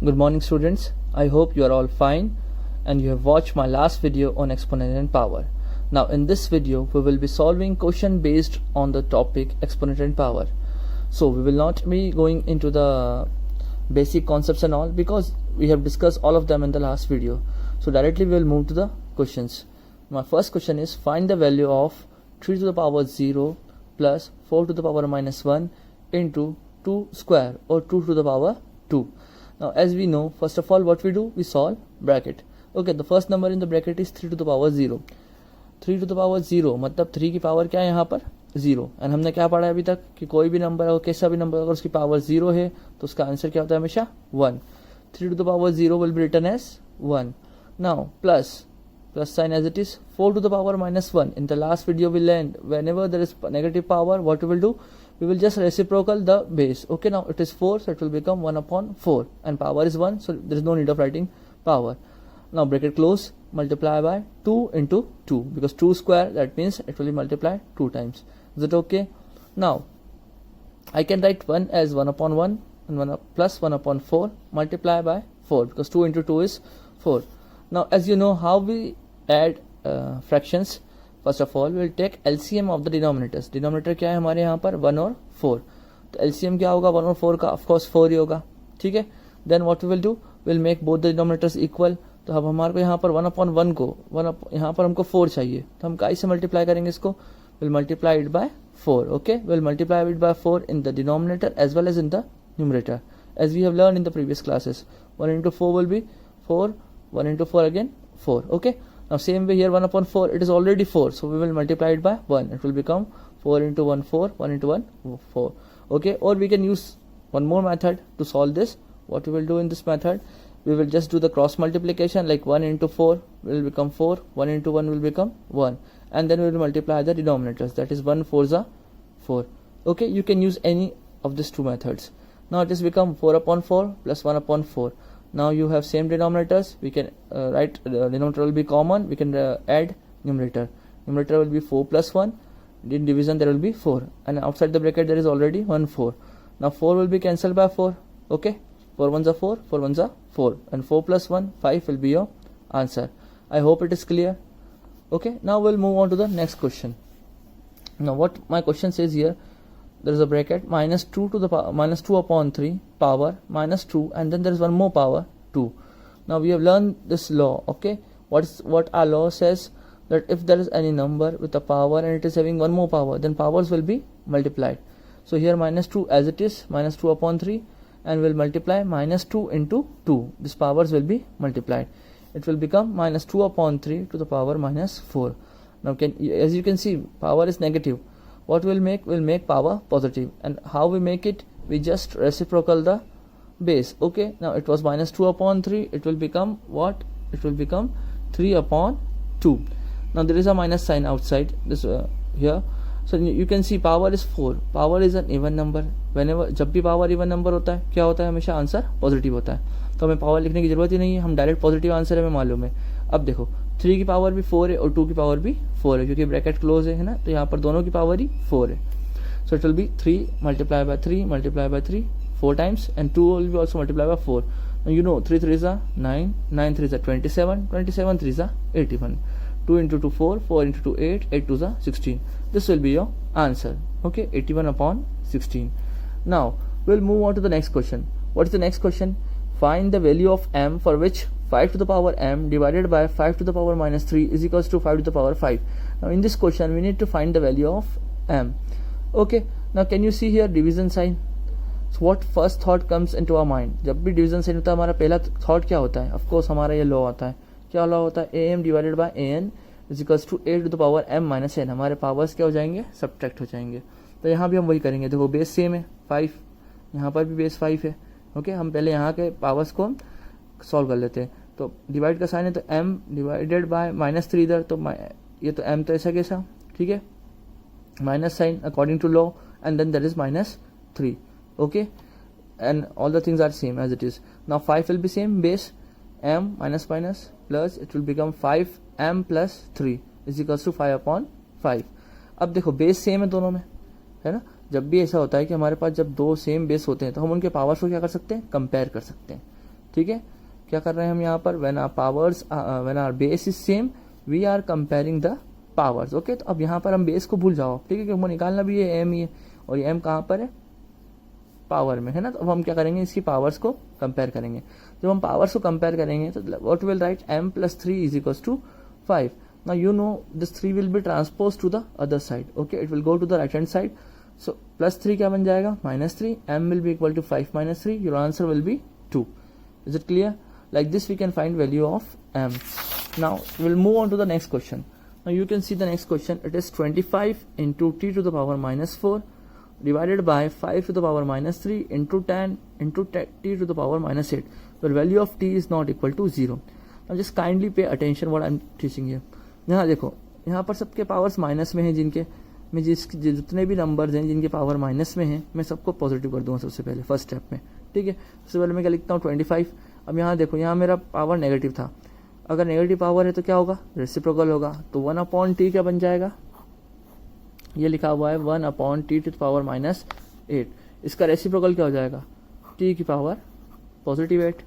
Good morning students, I hope you are all fine and you have watched my last video on exponent and power. Now in this video we will be solving question based on the topic exponent and power. So we will not be going into the basic concepts and all because we have discussed all of them in the last video. So directly we will move to the questions. My first question is find the value of 3 to the power 0 plus 4 to the power minus 1 into 2 square or 2 to the power 2. Now as we know, first of all what we do, we solve bracket. Okay, the first number in the bracket is 3 to the power 0. 3 to the power 0 मतलब 3 की power क्या है यहाँ पर 0. And हमने क्या पढ़ा है अभी तक कि कोई भी नंबर हो, कैसा भी नंबर अगर उसकी पावर 0 है तो उसका आंसर क्या होता है हमेशा 1. 3 to the power 0 will be written as 1. Now plus sign as it is. 4 to the power minus 1. In the last video we learned whenever there is negative power, what we will do? We will just reciprocal the base. Okay, now it is 4, so it will become 1 upon 4. And power is 1, so there is no need of writing power. Now bracket close, multiply by 2 into 2. Because 2 square, that means it will be multiplied 2 times. Is it okay? Now, I can write 1 as 1 upon 1 and 1 plus 1 upon 4 multiply by 4. Because 2 into 2 is 4. Now, as you know how we add fractions, first of all we will take LCM of the denominators. Denominator क्या है हमारे यहाँ पर 1 और 4. तो LCM क्या होगा 1 और 4 का, of course 4 ही होगा. ठीक है. Then what we will do, we will make both the denominators equal. तो अब हमारे को यहाँ पर 1 upon 1 को यहाँ पर हमको 4 चाहिए, तो हम काय से मल्टीप्लाई करेंगे इसको? We'll multiply it by 4. Okay, we'll multiply it by 4 in the denominator as well as in the numerator, as we have learned in the previous classes. 1 into 4 will be 4. 1 into 4 again 4. Okay, now same way here 1 upon 4, it is already 4, so we will multiply it by 1. It will become 4 into 1 4, 1 into 1 4. Okay, or we can use one more method to solve this. What we will do in this method, we will just do the cross multiplication, like 1 into 4 will become 4, 1 into 1 will become 1, and then we will multiply the denominators, that is 1 4 is 4. Okay, you can use any of these two methods. Now it has become 4 upon 4 plus 1 upon 4. Now you have same denominators, we can write denominator will be common, we can add numerator. Numerator will be 4 plus 1, in division there will be 4, and outside the bracket there is already 1 4. Now 4 will be cancelled by 4. Okay, 4 ones are 4, 4 ones are 4, and 4 plus 1 5 will be your answer. I hope it is clear. Okay, now we'll move on to the next question. Now what my question says here, there is a bracket minus 2 to the power minus 2 upon 3 power minus 2, and then there is one more power 2. Now we have learned this law. Okay, what our law says, that if there is any number with a power and it is having one more power, then powers will be multiplied. So here minus 2 as it is, minus 2 upon 3, and will multiply minus 2 into 2. These powers will be multiplied. It will become minus 2 upon 3 to the power minus 4. Now as you can see, power is negative. What we'll make, we'll make power positive. And how we make it, we just reciprocal the base. Okay, now it was minus 2 upon 3, it will become what? It will become 3 upon 2. Now there is a minus sign outside this here, so you can see power is 4. Power is an even number. Whenever जब भी power even number होता है क्या होता है, हमेशा answer positive होता है. तो हमें पावर लिखने की जरूरत ही नहीं है, हम डायरेक्ट पॉजिटिव आंसर हमें मालूम है. अब देखो 3 की पावर भी 4 है और 2 की पावर भी 4 है, क्योंकि ब्रैकेट क्लोज है ना, तो यहाँ पर दोनों की पावर ही 4 है. So it will be 3 multiply by 3 multiply by 3 4 times, and 2 will be also multiplied by 4. Now you know 3 3s are 9, 9 3s are 27, 27 3s are 81. 2 into 2 4, 4 into 2 8, 8 2s are 16. This will be your answer. Okay, 81 upon 16. Now we'll move on to the next question. What is the next question? Find the value of m for which 5 to the power m divided by 5 to the power minus 3 is equals to 5 to the power 5. Now in this question we need to find the value of m. Okay, now can you see here division sign? So what first thought comes into our mind? जब भी division sign होता है हमारा पहला thought क्या होता है? Of course हमारा ये law आता है. क्या law होता है? am divided by an is equals to a to the power m minus n. हमारे powers क्या हो जाएंगे? Subtract हो जाएंगे. तो यहाँ भी हम वही करेंगे. देखो बेस सेम है 5, यहाँ पर भी बेस 5 है. ओके, हम पहले यहाँ के पावर्स को सॉल्व कर लेते हैं. तो डिवाइड का साइन है तो m डिवाइडेड बाय माइनस 3 इधर, तो ये तो m तो ऐसा कैसा, ठीक है, minus sign according to law, and then there is minus 3. Okay, and all the things are same as it is. Now 5 will be same base m minus minus plus it will become 5m plus 3 is equals to 5 upon 5. अब देखो base same है दोनों में, है ना. जब भी ऐसा होता है कि हमारे पास जब दो सेम बेस होते हैं तो हम उनके पावर्स को क्या कर सकते हैं, कंपेयर कर सकते हैं. ठीक है, क्या कर रहे हैं हम यहाँ पर, when our base is same we are comparing the powers. Okay, तो अब यहाँ पर हम बेस को भूल जाओ, ठीक है, क्योंकि निकालना भी ये एम ही है और ये एम कहाँ पर है, पावर में है ना। तो अब हम क्या करेंगे, इसकी पावर्स को कंपेयर करेंगे। जब हम पावर्स को कंपेयर करेंगे तो what will write, m plus 3 is equals to 5. Now you know this 3 will be transposed to the other side. Okay, it will go to the right hand side. So plus 3 क्या बन जाएगा, -3. m will be equal to 5 minus 3. Your answer will be 2. Is it clear? Like this we can find value of m. Now we'll move on to the next question. Now you can see the next question. It is 25 into t to the power -4 divided by 5 to the power -3 into 10 into t to the power -8, where value of t is not equal to 0. Now just kindly pay attention what I am teaching here. यहाँ देखो, यहाँ पर सबके powers minus में हैं, जिनके मैं जितने भी नंबर्स हैं जिनके पावर माइनस में हैं मैं सबको पॉजिटिव कर दूंगा सबसे पहले फर्स्ट स्टेप में, ठीक है। सबसे पहले मैं क्या लिखता हूँ 25। अब यहाँ देखो, यहाँ मेरा पावर नेगेटिव था, अगर नेगेटिव पावर है तो क्या होगा, रेसिप्रोकल होगा, तो 1/t क्या बन जाएगा, ये लिखा हुआ है 1/t टू द पावर -8, इसका रेसिप्रोकल क्या हो जाएगा, t की पावर पॉजिटिव 8।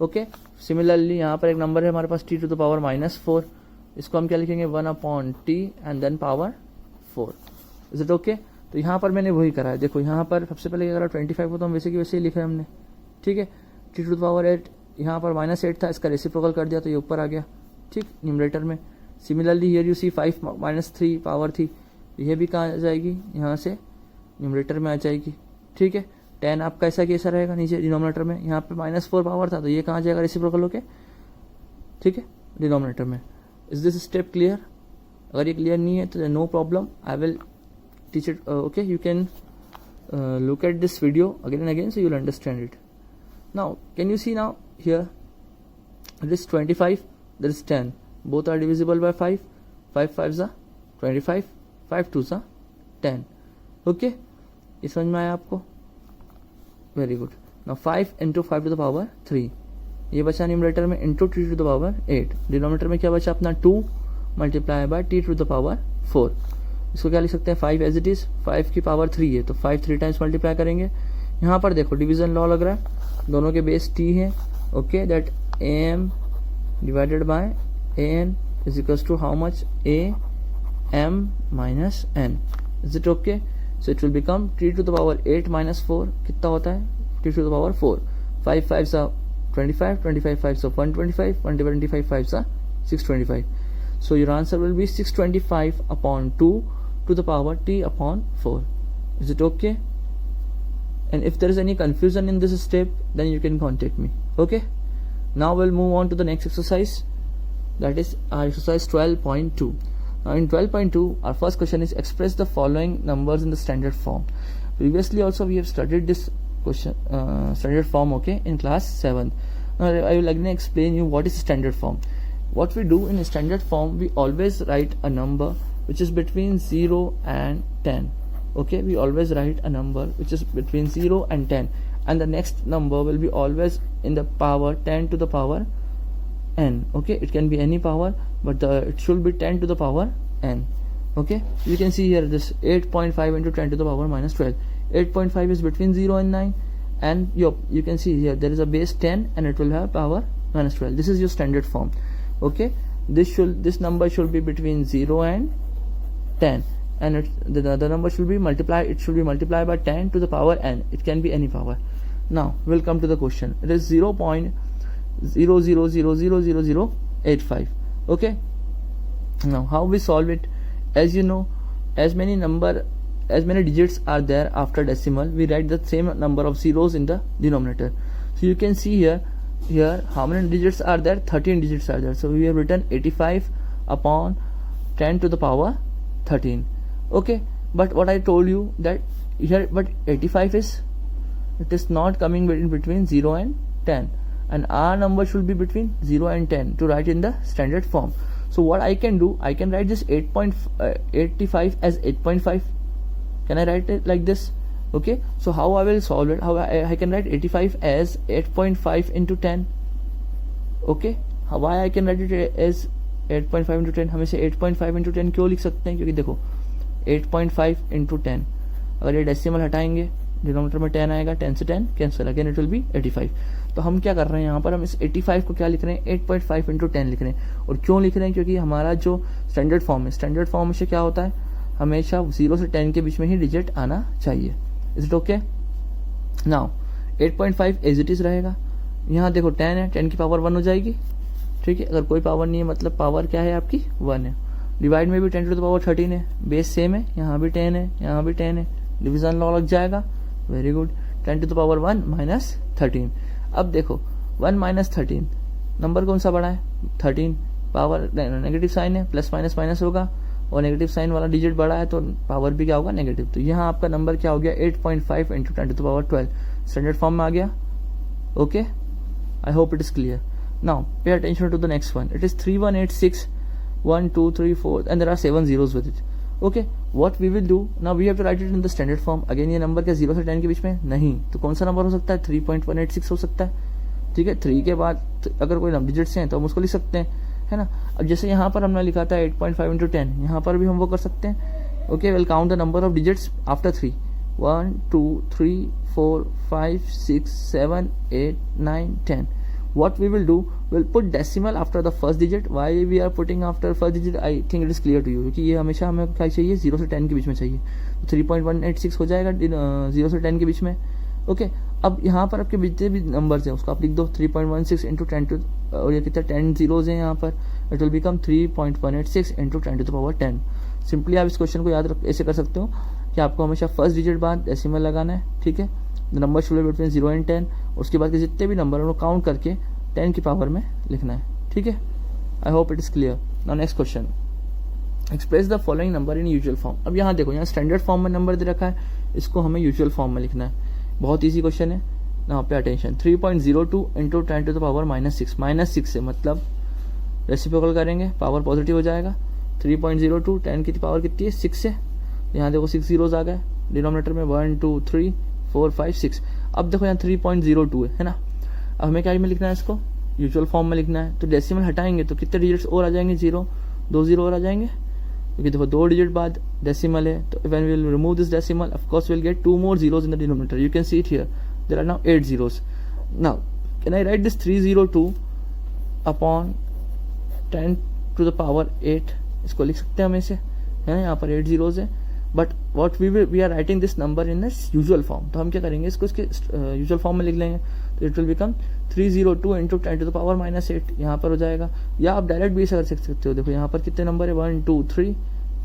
ओके, सिमिलरली यहाँ पर एक नंबर है हमारे पास t टू द पावर -4, इसको हम क्या लिखेंगे 1/t and then power 4। Is it okay? तो यहाँ पर मैंने वही करा है, देखो यहाँ पर सबसे पहले क्या करा, 25 को तो हम वैसे की वैसे ही लिखा है हमने, ठीक है। t टू द पावर 8, यहाँ पर -8 था, इसका रेसिप्रोकल कर दिया तो ये ऊपर आ गया, ठीक, न्यूमरेटर में। Similarly here you see 5 -3 power थी, यह भी कहाँ आ जाएगी, यहाँ से न्यूमरेटर में आ जाएगी, ठीक है। 10 आपका ऐसा कैसा रहेगा नीचे डिनोमिनेटर में, यहाँ पे -4 पावर था तो ये कहाँ जाएगा रेसिप्रोकल होके, ठीक है, डिनोमिनेटर में। Is this step clear? अगर ये क्लियर नहीं है तो no problem, I will teach it. Okay, you can look at this video again and again so you'll understand it. Now can you see now here it is 25, there is 10, both are divisible by 5, 5 5s are 25, 5 2s are 10. Okay, ये समझ में आया आपको? Very good. Now 5 into 5 to the power 3, ये बचा numerator में into t to the power 8, denominator में क्या बचा अपना 2 multiply by t to the power 4। इसको क्या लिख सकते हैं 5 एज इट इज, 5 की पावर 3 है तो 5 3 टाइम्स मल्टीप्लाई करेंगे। यहाँ पर देखो डिवीजन लॉ लग रहा है, दोनों के बेस t है। Okay, that am divided by an is equals to how much, am minus n। Is it okay? So it will become t to the power 8 minus 4 कितना होता है, t to the power 4। 5 5s are 25, 25 5s are 125, 125 5s are 625. So your answer will be 625 upon 2 to the power t upon 4. Is it okay? And if there is any confusion in this step, then you can contact me. Okay? Now we'll move on to the next exercise. That is our exercise 12.2. Now in 12.2, our first question is express the following numbers in the standard form. Previously also we have studied this question, standard form, okay, in class 7. Now I will again explain you what is standard form. What we do in a standard form, we always write a number which is between 0 and 10. Okay, we always write a number which is between 0 and 10, and the next number will be always in the power 10 to the power n. Okay, it can be any power, but it should be 10 to the power n. Okay, you can see here this 8.5 into 10 to the power -12. 8.5 is between 0 and 9, and you can see here there is a base 10 and it will have power -12. This is your standard form. Okay, this number should be between 0 and 10, and the number should be multiplied, it should be multiplied by 10 to the power n. It can be any power. Now we'll come to the question. It is 0.00000085. Okay, now how we solve it? As you know, as many digits are there after decimal, we write the same number of zeros in the denominator. So you can see here how many digits are there, 13 digits are there. So we have written 85 upon 10 to the power 13. Okay, but what I told you that here, but 85 is, it is not coming between 0 and 10, and our number should be between 0 and 10 to write in the standard form. So what I can do, I can write this 85 as 8.5. Can I write it like this? Okay, so how I will solve it, how I can write 85 as 8.5 into 10. Okay, why I can write it as 8.5 into 10? हम इसे 8.5 into 10 क्यों लिख सकते हैं, क्योंकि देखो 8.5 into 10, अगर ये डेसिमल हटाएंगे डिनोमिनेटर में 10 आएगा, 10 से 10 cancel, again it will be 85. तो हम क्या कर रहे हैं यहाँ पर, हम इस 85 को क्या लिख रहे हैं, 8.5 इंटू 10 लिख रहे हैं। और क्यों लिख रहे हैं, क्योंकि हमारा जो स्टैंडर्ड फॉर्म है, स्टैंडर्ड फॉर्म से क्या होता है, हमेशा 0 से 10 के बीच में ही डिजिट आना चाहिए। Is it okay? Now 8.5 as it is रहेगा। यहाँ देखो 10 है, 10 की पावर 1 हो जाएगी, ठीक है। अगर कोई पावर नहीं है मतलब पावर क्या है आपकी 1 है। डिवाइड में भी 10 टू द पावर 13 है, बेस सेम है, यहाँ भी 10 है, यहाँ भी 10 है, डिवीजन लॉ लग जाएगा, very good. 10 to the power 1 minus 13। अब देखो 1 माइनस 13, नंबर कौन सा बड़ा है, 13, पावर नेगेटिव साइन है, प्लस माइनस माइनस होगा, और नेगेटिव साइन वाला डिजिट बड़ा है तो पावर भी क्या होगा, नेगेटिव। तो यहाँ आपका नंबर क्या हो गया, 8.5 into 10 to the power 12, standard form में आ गया। Okay, I hope it is clear. Now pay attention to the next one, it is 3186 1 2 3 4 and there are 7 zeros with it. Okay, what we will do now, we have to write it in the standard form. Again ये number क्या 0 से 10 के बीच में नहीं, तो कौन सा number हो सकता है, 3.186 हो सकता है, ठीक है। 3 के बाद अगर कोई डिजिट्स हैं तो हम उसको लिख सकते हैं, है ना। अब जैसे यहाँ पर हमने लिखा था 8.5 इंटू 10, यहाँ पर भी हम वो कर सकते हैं। Okay, will count the number of digits after 3, 1 2 3 4 5 6 7 8 9 10. What we will do, we'll put decimal after the first digit. Why we are putting after first digit, I think it is clear to you, क्योंकि ये हमेशा हमें क्या चाहिए, 0 से 10 के बीच में चाहिए। तो 3.186 हो जाएगा 0 से 10 के बीच में। ओके, अब यहाँ पर आपके जितने भी नंबर्स हैं उसको आप लिख दो, 3.16 इंटू 10 टू, और ये कितना 10 जीरोज हैं यहाँ पर, it will become 3.186 into 10 to the power 10। Simply आप इस क्वेश्चन को याद रख ऐसे कर सकते हो कि आपको हमेशा फर्स्ट डिजिट बाद डेसिमल लगाना है, ठीक है। The number should be between 0 and 10, उसके बाद के जितने भी नंबर हैं उनको काउंट करके 10 की पावर में लिखना है, ठीक है। आई hope it is clear. Now next question, express the following number in usual form. अब यहाँ देखो, यहाँ स्टैंडर्ड फॉर्म में नंबर दे रखा है, इसको हमें यूजुअल फॉर्म में लिखना है। बहुत ईजी क्वेश्चन है, यहाँ pay attention. 3.02 into 10 to the power -6, -6 से मतलब रेसिप्रोकल करेंगे, पावर पॉजिटिव हो जाएगा। 3.02 10 की पावर कितनी है, 6 से, यहाँ देखो 6 जीरोज आ गए डिनोमिनेटर में, 1 2 3 4 5 6। अब देखो यहाँ 3.02 है ना, अब हमें क्या में लिखना है, इसको यूजुअल फॉर्म में लिखना है। तो डेसिमल हटाएंगे तो कितने डिजिट्स और आ जाएंगे, 2 जीरो और आ जाएंगे, क्योंकि देखो 2 डिजिट बाद डेसिमल है। तो when we will remove this decimal, of course we will get 2 more zeros in the denominator. You can see it here, there are now 8 zeros. Now can I write this 302 upon 10 to the power 8, इसको लिख सकते हैं हम ऐसे, है ना। यहाँ पर 8 zeros है, but what we are writing this number in usual form. तो हम क्या करेंगे, इसको इसके यूजुअल फॉर्म में लिख लेंगे। तो it will become 302 into 10 to the power -8 यहाँ पर हो जाएगा। या आप डायरेक्ट भी ऐसा कर सकते हो, देखो यहाँ पर कितने नंबर है, 1 2 3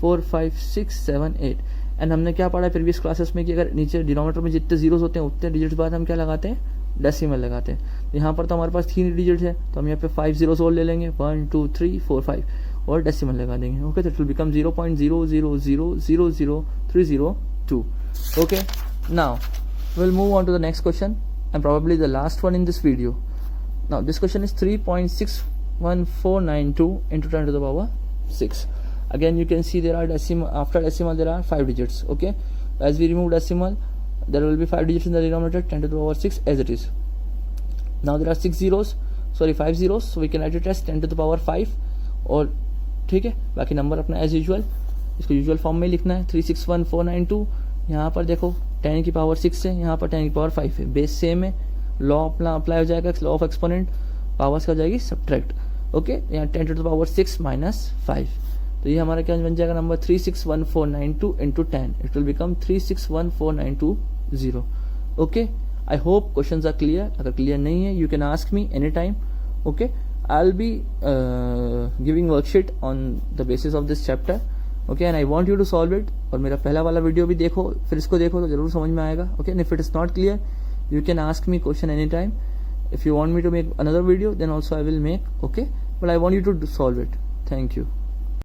4 5 6 7 8। एंड हमने क्या पढ़ा है प्रीवियस क्लासेस में कि अगर नीचे डिनोमिनेटर में जितने जीरोस होते हैं उतने डिजिट्स बाद हम क्या लगाते हैं, डेसिमल लगाते हैं। तो यहाँ पर तो हमारे पास 3 डिजिट है, तो हम यहाँ पे 5 जीरोस और ले लेंगे, 1 2 3 4 5, और डेसिमल लगा देंगे। ओके, तो it will become 0.00000302। Okay, now we'll move on to the next question and probably the last one in this video. Now this question is 3.61492 into 10 to the power 6. Again you can see there are decimal, after decimal there are 5 digits. Okay, as we remove decimal there will be 5 digits in the denominator, 10 to the power 6 as it is. Now there are 5 zeros, so we can write it as 10 to the power 5, और ठीक है, बाकी number अपना as usual, इसको usual form में लिखना है। 361,492, यहाँ पर देखो 10 की पावर 6 है, यहाँ पर 10 की पावर 5 है, बेस सेम है, लॉ अपना अप्लाई हो जाएगा, लॉ ऑफ एक्सपोनेंट, पावर्स का हो जाएगी सब्ट्रैक्ट। ओके, यहाँ 10 टू द पावर 6 माइनस 5, तो ये हमारा क्या बन जाएगा number 361,492 into 10, it will become 361,492. Okay, I hope questions are clear. अगर क्लियर नहीं है, you can ask me any time. Okay, I'll be giving worksheet on the basis of this chapter. Okay, and I want you to solve it. और मेरा पहला वाला video भी देखो, फिर इसको देखो तो जरूर समझ में आएगा. Okay, and if it is not clear, you can ask me question anytime. If you want me to make another video, then also I will make. Okay, but I want you to solve it. Thank you.